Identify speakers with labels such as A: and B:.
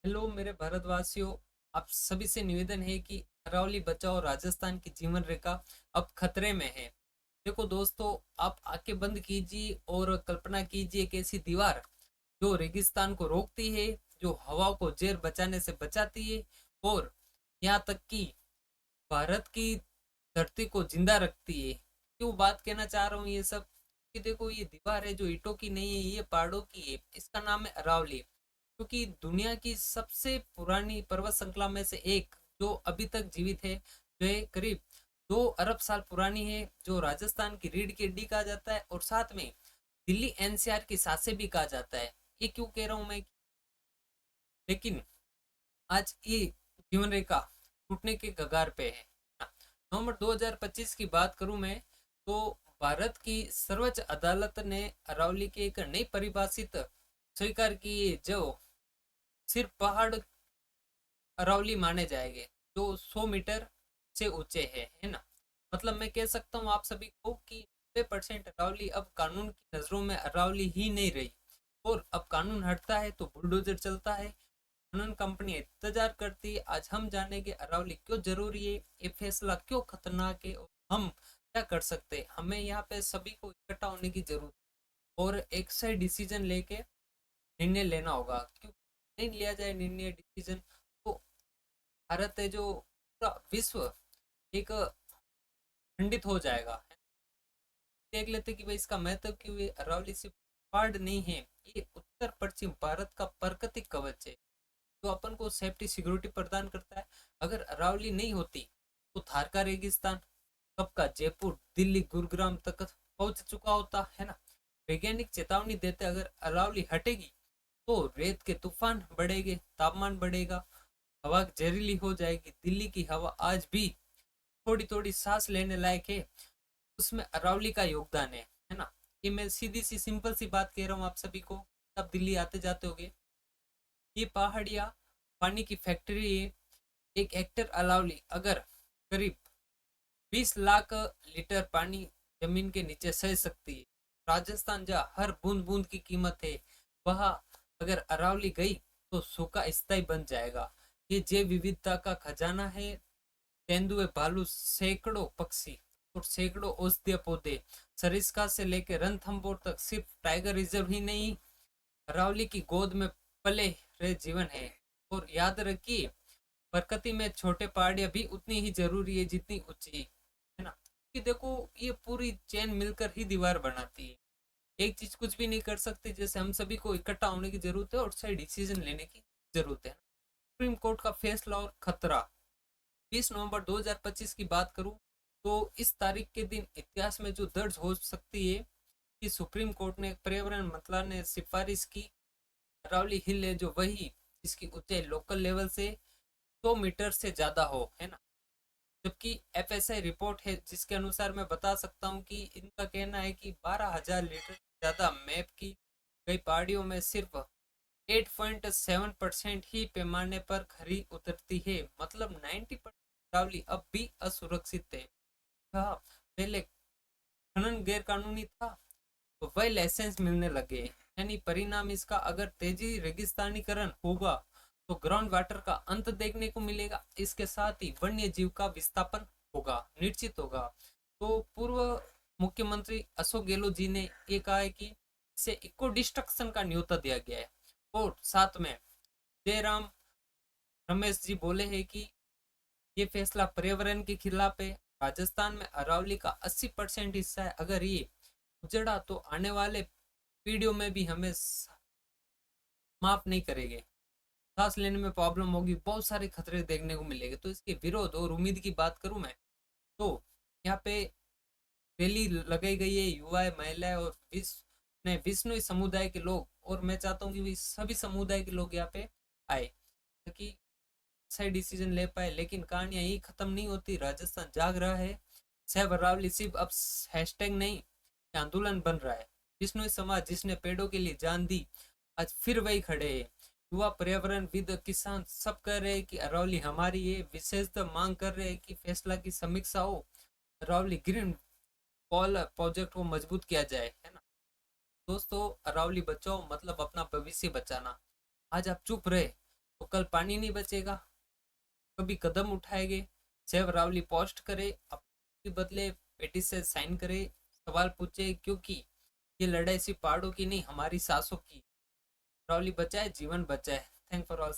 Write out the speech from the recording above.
A: Hello मेरे भारतवासियों। आप सभी से निवेदन है कि अरावली बचाओ, राजस्थान की जीवन रेखा अब खतरे में है। देखो दोस्तों, आप आंखें बंद कीजिए और कल्पना कीजिए एक ऐसी दीवार जो रेगिस्तान को रोकती है, जो हवा को जहर बचाने से बचाती है और यहाँ तक कि भारत की धरती को जिंदा रखती है। क्यों बात कहना चाह रहा हूँ ये सब? कि देखो, ये दीवार है जो ईंटों की नहीं है, ये पहाड़ों की है। इसका नाम है अरावली। क्योंकि दुनिया की सबसे पुरानी पर्वत श्रृंखला में से एक जो अभी तक जीवित है, जो है करीब 2 अरब साल पुरानी है, जो राजस्थान की रीढ़ की हड्डी कहा जाता है और साथ में दिल्ली एनसीआर की सांसें भी कहा जाता है। ये क्यों कह रहा हूं मैं? लेकिन आज ये जीवन रेखा टूटने के कगार पे है। नवंबर 2025 की बात करूं मैं, तो भारत की सर्वोच्च अदालत ने अरावली की एक नई परिभाषित स्वीकार की है, जो सिर्फ पहाड़ अरावली माने जाएंगे जो 100 मीटर से ऊंचे है ना। मतलब मैं कह सकता हूँ आप सभी को कि 90% अरावली अब कानून की नजरों में अरावली ही नहीं रही। और अब कानून हटता है तो बुलडोजर चलता है, खनन कंपनी इंतजार करती है। आज हम जानेंगे अरावली क्यों जरूरी है, ये फैसला क्यों खतरनाक है और हम क्या कर सकते हैं। हमें यहाँ पे सभी को इकट्ठा होने की जरूरत है और एक सही डिसीजन लेके निर्णय लेना होगा। क्यों नहीं लिया जाए निर्णय डिसीजन, तो भारत है जो पूरा विश्व एक खंडित हो जाएगा। देख लेते कि भाई इसका महत्व क्यों है। अरावली सिर्फ पहाड़ नहीं है, ये उत्तर पश्चिम भारत का प्राकृतिक कवच है जो अपन को सेफ्टी सिक्योरिटी प्रदान करता है। अगर अरावली नहीं होती तो थार का रेगिस्तान कब का जयपुर दिल्ली गुरुग्राम तक पहुंच चुका होता है ना। वैज्ञानिक चेतावनी देते अगर अरावली हटेगी तो रेत के तूफान बढ़ेंगे, तापमान बढ़ेगा, हवा जहरीली हो जाएगी। दिल्ली की हवा आज भी थोड़ी थोड़ी सांस लेने लायक है, उसमें अरावली का योगदान है ना। ये मैं सीधी सी सिंपल सी बात कह रहा हूँ आप सभी को, तब दिल्ली आते जाते होगे। ये पहाड़िया पानी की फैक्ट्री है। एक हेक्टर अरावली अगर करीब 20 लाख लीटर पानी जमीन के नीचे सह सकती है। राजस्थान जहाँ हर बूंद बूंद की कीमत है, वहां अगर अरावली गई तो सूखा स्थायी बन जाएगा। ये जैव विविधता का खजाना है। तेंदुए, भालू, सैकड़ों पक्षी और सैकड़ों औषधीय पौधे, सरिस्का से लेकर रणथंभौर तक। सिर्फ टाइगर रिजर्व ही नहीं, अरावली की गोद में पले रहे जीवन है। और याद रखिए, प्रकृति में छोटे पहाड़ियां भी उतनी ही जरूरी है जितनी ऊंची, है ना। कि देखो, ये पूरी चेन मिलकर ही दीवार बनाती है। एक चीज कुछ भी नहीं कर सकती, जैसे हम सभी को इकट्ठा होने की जरूरत है और सही डिसीजन लेने की जरूरत है। सुप्रीम कोर्ट का फैसला और खतरा। 20 नवंबर 2025 की बात करूं तो इस तारीख के दिन इतिहास में जो दर्ज हो सकती है कि सुप्रीम कोर्ट ने पर्यावरण मंत्रालय ने सिफारिश की अरावली हिल है जो वही जिसकी ऊंचाई लोकल लेवल से 100 मीटर से ज्यादा हो, है ना। जबकि एफएसआई रिपोर्ट है जिसके अनुसार मैं बता सकता हूँ कि इनका कहना है कि 12,000 लीटर से ज्यादा मैप की गई पहाड़ियों में सिर्फ 8.7% ही पैमाने पर खरी उतरती है। मतलब 90% अरावली अब भी असुरक्षित है। हाँ, पहले खनन गैर कानूनी था तो वही लाइसेंस मिलने लगे। यानी परिणाम इसका, अगर तेजी रेगिस्तानीकरण होगा तो ग्राउंड वाटर का अंत देखने को मिलेगा। इसके साथ ही वन्य जीव का विस्थापन होगा, निश्चित होगा। तो पूर्व मुख्यमंत्री अशोक गहलोत जी ने ये कहा है कि इसे इको डिस्ट्रक्शन का न्योता दिया गया है। और साथ में जयराम रमेश जी बोले हैं कि ये फैसला पर्यावरण के खिलाफ है। राजस्थान में अरावली का 80% हिस्सा है, अगर ये उजड़ा तो आने वाले पीढ़ियों में भी हमें माफ नहीं करेंगे। सांस लेने में प्रॉब्लम होगी, बहुत सारे खतरे देखने को मिलेंगे। तो इसके विरोध और उम्मीद की बात करूं मैं, तो यहाँ पे रैली लगाई गई है। युवा, महिलाएं और विष्णु समुदाय के लोग, और मैं चाहता हूँ कि सभी समुदाय के लोग यहाँ पे आए ताकि सही डिसीजन ले पाए। लेकिन कहानियां यही खत्म नहीं होती, राजस्थान जाग रहा है। सह अरावली सिर्फ अब हैशटैग नहीं, आंदोलन बन रहा है। विष्णु समाज जिसने पेड़ों के लिए जान दी, आज फिर वही खड़े हैं। युवा, पर्यावरणविद, किसान सब कह रहे हैं कि अरावली हमारी है। विशेषतः मांग कर रहे हैं कि फैसला की समीक्षा हो, अरावली ग्रीन पॉल प्रोजेक्ट को मजबूत किया जाए, है ना। दोस्तों, अरावली बचाओ मतलब अपना भविष्य बचाना। आज आप चुप रहे तो कल पानी नहीं बचेगा। कभी कदम उठाएंगे, जब रावली पोस्ट करे अपने बदले पेटिशन साइन करे, सवाल पूछे, क्योंकि ये लड़ाई सिर्फ पहाड़ों की नहीं, हमारी सांसों की। रावली बचाए, जीवन बचाए। Thank for all.